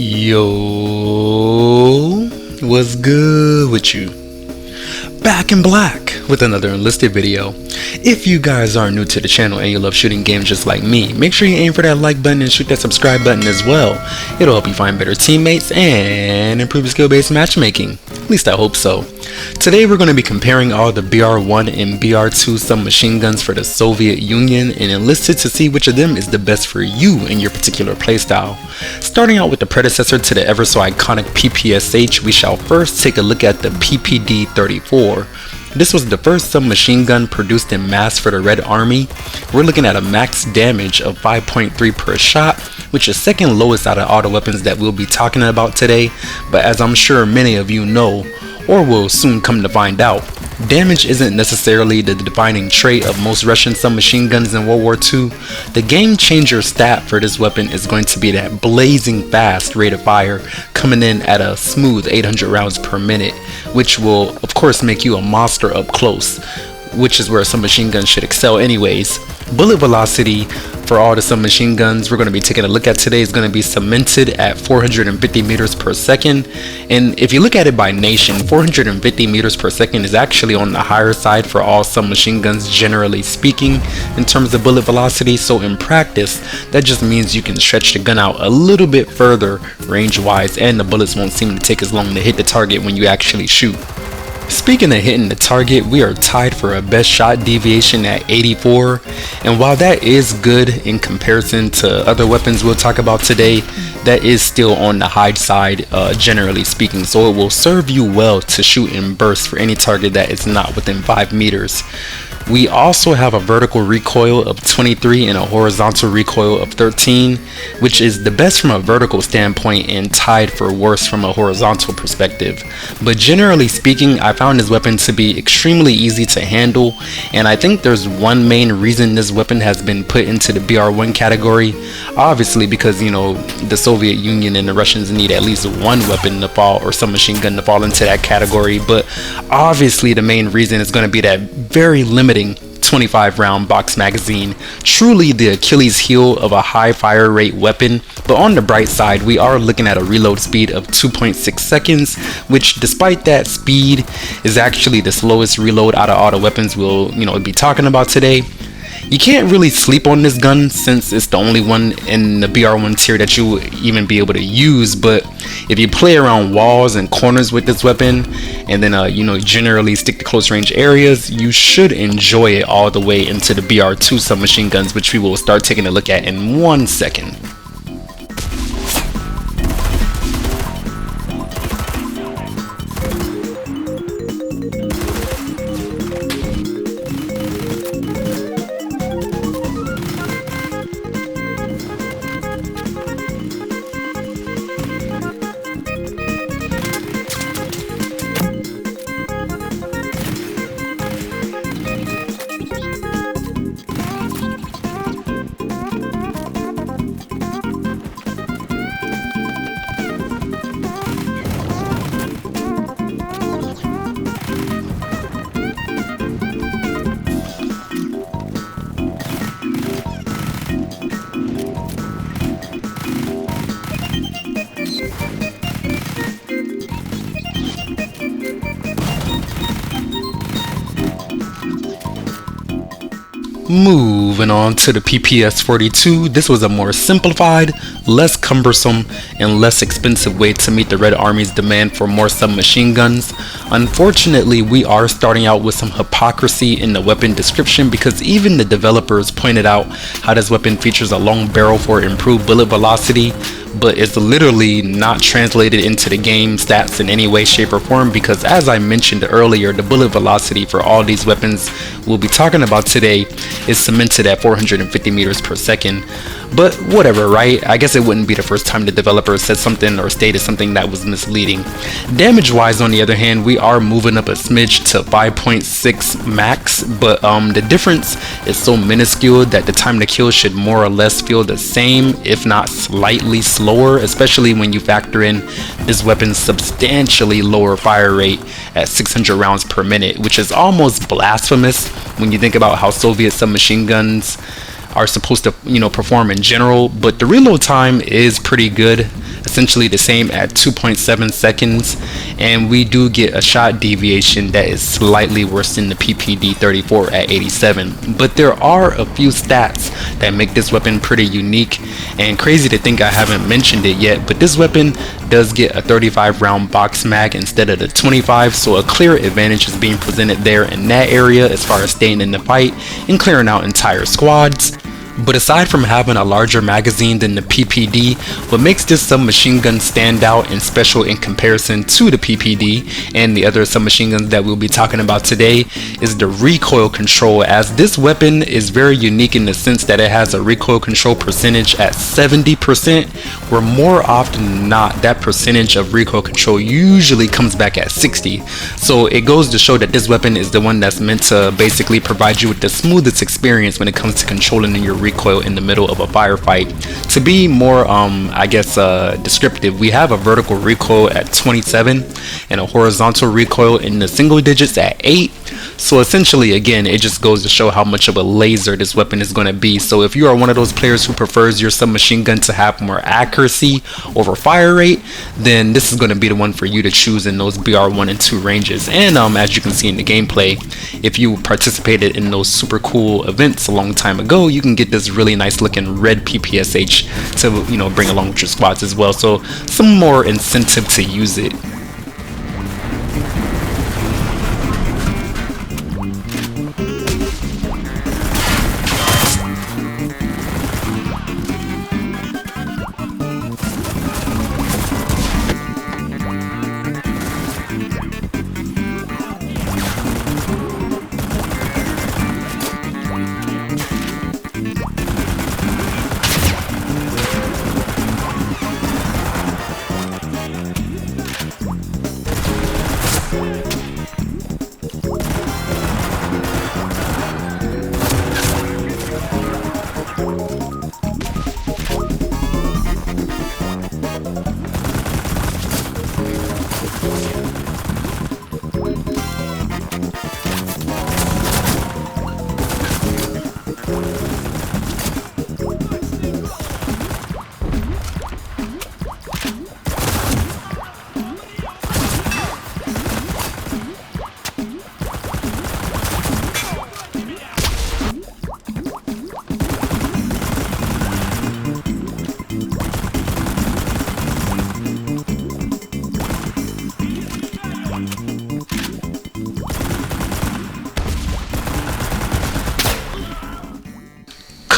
Yo, what's good with you? Back in black with another Enlisted video. If you guys are new to the channel and you love shooting games just like me, make sure you aim for that like button and shoot that subscribe button as well. It'll help you find better teammates and improve your skill-based matchmaking. At least I hope so. Today we're going to be comparing all the BR1 and BR2 submachine guns for the Soviet Union and Enlisted to see which of them is the best for you in your particular playstyle. Starting out with the predecessor to the ever so iconic PPSh, we shall first take a look at the PPD-34. This was the first submachine gun produced in mass for the Red Army. We're looking at a max damage of 5.3 per shot, which is second lowest out of all the weapons that we'll be talking about today, but as I'm sure many of you know, or will soon come to find out, damage isn't necessarily the defining trait of most Russian submachine guns in World War II. The game changer stat for this weapon is going to be that blazing fast rate of fire, coming in at a smooth 800 rounds per minute, which will of course make you a monster up close, which is where a submachine gun should excel anyways. Bullet velocity for all the submachine guns we're going to be taking a look at today is going to be cemented at 450 meters per second, and if you look at it by nation, 450 meters per second is actually on the higher side for all submachine guns generally speaking in terms of bullet velocity. So in practice that just means you can stretch the gun out a little bit further range wise, and the bullets won't seem to take as long to hit the target when you actually shoot. Speaking of hitting the target, we are tied for a best shot deviation at 84, and while that is good in comparison to other weapons we'll talk about today, that is still on the high side generally speaking, so it will serve you well to shoot in bursts for any target that is not within 5 meters. We also have a vertical recoil of 23 and a horizontal recoil of 13, which is the best from a vertical standpoint and tied for worst from a horizontal perspective. But generally speaking, I found this weapon to be extremely easy to handle, and I think there's one main reason this weapon has been put into the BR1 category. Obviously because, you know, the Soviet Union and the Russians need at least one weapon to fall, or submachine gun to fall into that category, but obviously the main reason is going to be that very limiting 25 round box magazine, truly the Achilles heel of a high fire rate weapon. But on the bright side, we are looking at a reload speed of 2.6 seconds, which despite that speed is actually the slowest reload out of all the weapons we'll be talking about today. You can't really sleep on this gun since it's the only one in the BR1 tier that you will even be able to use, but if you play around walls and corners with this weapon and then generally stick to close range areas, you should enjoy it all the way into the BR2 submachine guns, which we will start taking a look at in 1 second. Moving on to the PPS-42, this was a more simplified, less cumbersome, and less expensive way to meet the Red Army's demand for more submachine guns. Unfortunately, we are starting out with some hypocrisy in the weapon description, because even the developers pointed out how this weapon features a long barrel for improved bullet velocity, but it's literally not translated into the game stats in any way, shape, or form, because as I mentioned earlier, the bullet velocity for all these weapons we'll be talking about today is cemented at 450 meters per second. But whatever, right? I guess it wouldn't be the first time the developer said something or stated something that was misleading. Damage wise, on the other hand, we are moving up a smidge to 5.6 max, but the difference is so minuscule that the time to kill should more or less feel the same, if not slightly slower, especially when you factor in this weapon's substantially lower fire rate at 600 rounds per minute, which is almost blasphemous when you think about how Soviet submachine guns are supposed to perform in general. But the reload time is pretty good. essentially the same at 2.7 seconds, and we do get a shot deviation that is slightly worse than the PPD 34 at 87. But there are a few stats that make this weapon pretty unique, and crazy to think I haven't mentioned it yet, but this weapon does get a 35 round box mag instead of the 25, so a clear advantage is being presented there in that area as far as staying in the fight and clearing out entire squads. But aside from having a larger magazine than the PPD, what makes this submachine gun stand out and special in comparison to the PPD and the other submachine guns that we'll be talking about today is the recoil control, as this weapon is very unique in the sense that it has a recoil control percentage at 70%, where more often than not that percentage of recoil control usually comes back at 60. So it goes to show that this weapon is the one that's meant to basically provide you with the smoothest experience when it comes to controlling your recoil in the middle of a firefight. To be more descriptive, we have a vertical recoil at 27 and a horizontal recoil in the single digits at 8. So essentially, again, it just goes to show how much of a laser this weapon is going to be. So if you are one of those players who prefers your submachine gun to have more accuracy over fire rate, then this is going to be the one for you to choose in those BR1 and 2 ranges. And as you can see in the gameplay, if you participated in those super cool events a long time ago, you can get this really nice looking red PPSh to bring along with your squads as well. So some more incentive to use it.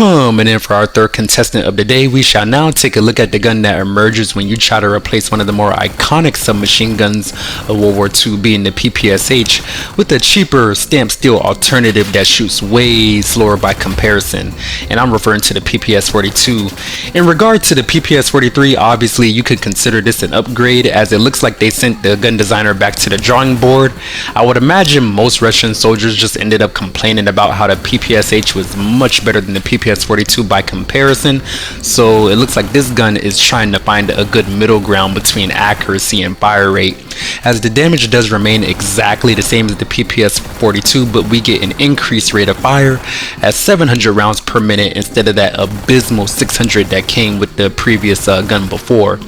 Coming in for our third contestant of the day, we shall now take a look at the gun that emerges when you try to replace one of the more iconic submachine guns of World War II, being the PPSh, with a cheaper stamped steel alternative that shoots way slower by comparison, and I'm referring to the PPS-42. In regard to the PPS-43, obviously you could consider this an upgrade, as it looks like they sent the gun designer back to the drawing board. I would imagine most Russian soldiers just ended up complaining about how the PPSh was much better than the PPS-42 by comparison, so it looks like this gun is trying to find a good middle ground between accuracy and fire rate, as the damage does remain exactly the same as the PPS-42, but we get an increased rate of fire at 700 rounds per minute instead of that abysmal 600 that came with the previous gun before.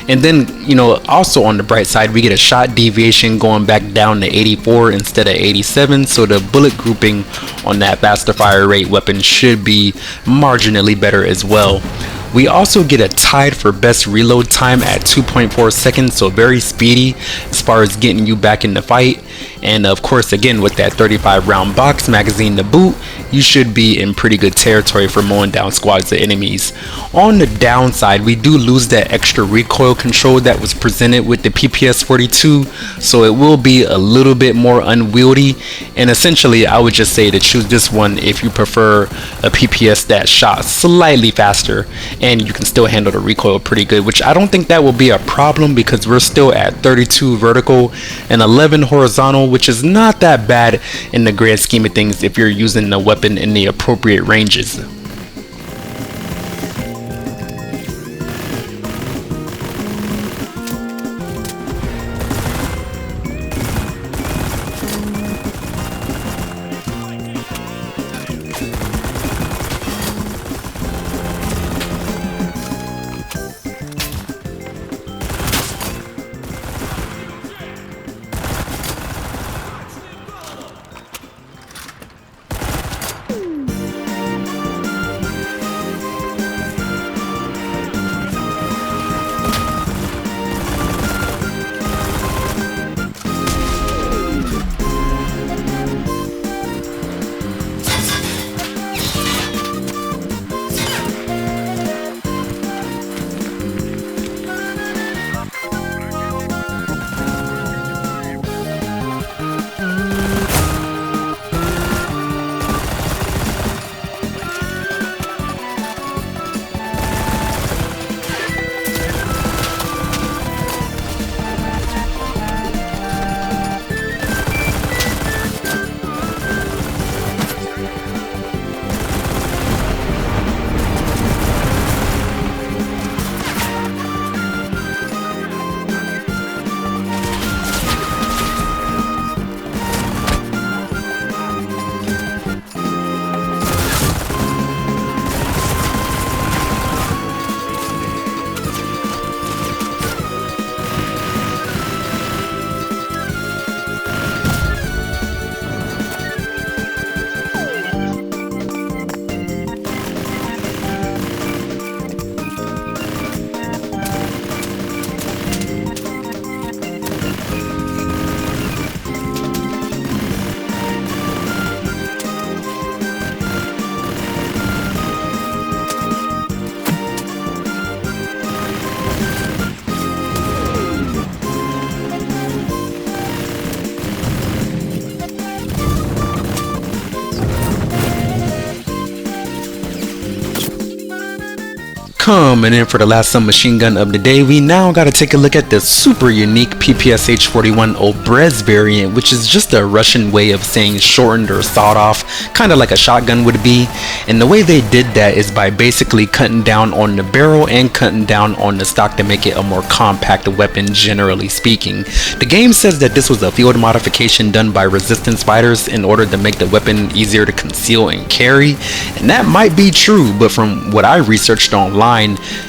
And then, also on the bright side, we get a shot deviation going back down to 84 instead of 87, so the bullet grouping on that faster fire rate weapon should be marginally better as well. We also get a tied for best reload time at 2.4 seconds, so very speedy as far as getting you back in the fight. And of course, again, with that 35 round box magazine to boot, you should be in pretty good territory for mowing down squads of enemies. On the downside, we do lose that extra recoil control that was presented with the PPS-42, so it will be a little bit more unwieldy. And essentially, I would just say to choose this one if you prefer a PPS that shot slightly faster and you can still handle the recoil pretty good, which I don't think that will be a problem because we're still at 32 vertical and 11 horizontal, which is not that bad in the grand scheme of things if you're using the weapon in the appropriate ranges. Coming in for the last submachine gun of the day, we now gotta take a look at the super unique PPSh 41 Obrez variant, which is just a Russian way of saying shortened or sawed off, kinda like a shotgun would be. And the way they did that is by basically cutting down on the barrel and cutting down on the stock to make it a more compact weapon, generally speaking. The game says that this was a field modification done by resistance fighters in order to make the weapon easier to conceal and carry, and that might be true, but from what I researched online,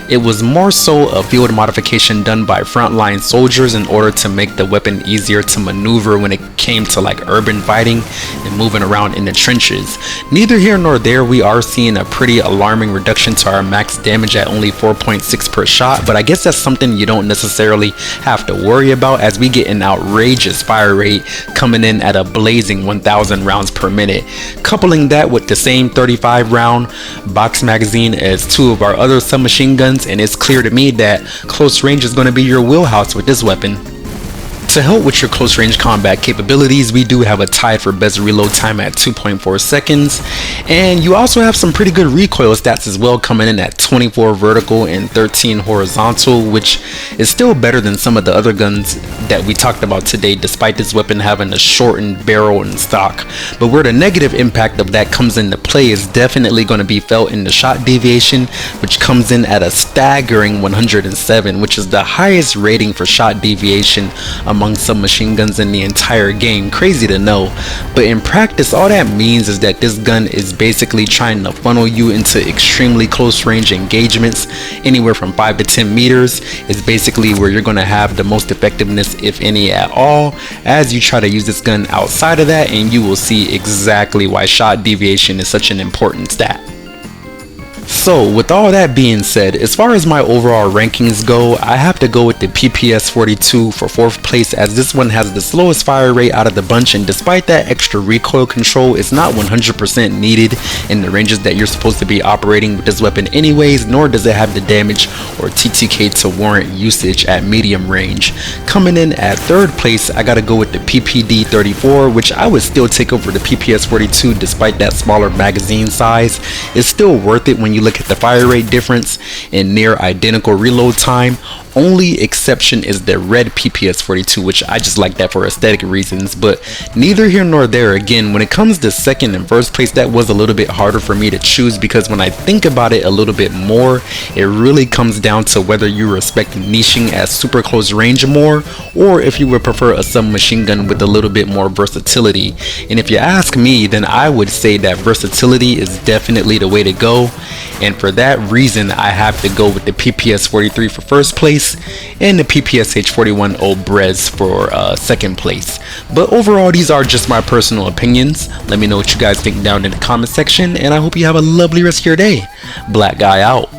it was more so a field modification done by frontline soldiers in order to make the weapon easier to maneuver when it came to like urban fighting and moving around in the trenches. Neither here nor there, we are seeing a pretty alarming reduction to our max damage at only 4.6 per shot, but I guess that's something you don't necessarily have to worry about, as we get an outrageous fire rate coming in at a blazing 1000 rounds per minute. Coupling that with the same 35 round box magazine as two of our other submachine guns, and it's clear to me that close range is going to be your wheelhouse with this weapon. To help with your close range combat capabilities, we do have a tied for best reload time at 2.4 seconds, and you also have some pretty good recoil stats as well, coming in at 24 vertical and 13 horizontal, which is still better than some of the other guns that we talked about today, despite this weapon having a shortened barrel and stock. But where the negative impact of that comes into play is definitely going to be felt in the shot deviation, which comes in at a staggering 107, which is the highest rating for shot deviation among submachine guns in the entire game. Crazy to know, but in practice all that means is that this gun is basically trying to funnel you into extremely close range engagements. Anywhere from 5 to 10 meters is basically where you're going to have the most effectiveness, if any at all, as you try to use this gun outside of that, and you will see exactly why shot deviation is such an important stat. So with all that being said, as far as my overall rankings go, I have to go with the PPSh 42 for 4th place, as this one has the slowest fire rate out of the bunch, and despite that extra recoil control, it's not 100% needed in the ranges that you're supposed to be operating with this weapon anyways, nor does it have the damage or TTK to warrant usage at medium range. Coming in at 3rd place, I gotta go with the PPD 34, which I would still take over the PPSh 42 despite that smaller magazine size. It's still worth it when you look at the fire rate difference and near identical reload time. Only exception is the red PPSh 42, which I just like that for aesthetic reasons, but neither here nor there. Again, when it comes to 2nd and 1st place, that was a little bit harder for me to choose, because when I think about it a little bit more, it really comes down to whether you respect niching at super close range more, or if you would prefer a submachine gun with a little bit more versatility. And if you ask me, then I would say that versatility is definitely the way to go, and for that reason I have to go with the PPSh 43 for 1st place and the PPSh 41 Obrez for 2nd place. But overall, these are just my personal opinions. Let me know what you guys think down in the comment section, and I hope you have a lovely rest of your day. Black Guy out.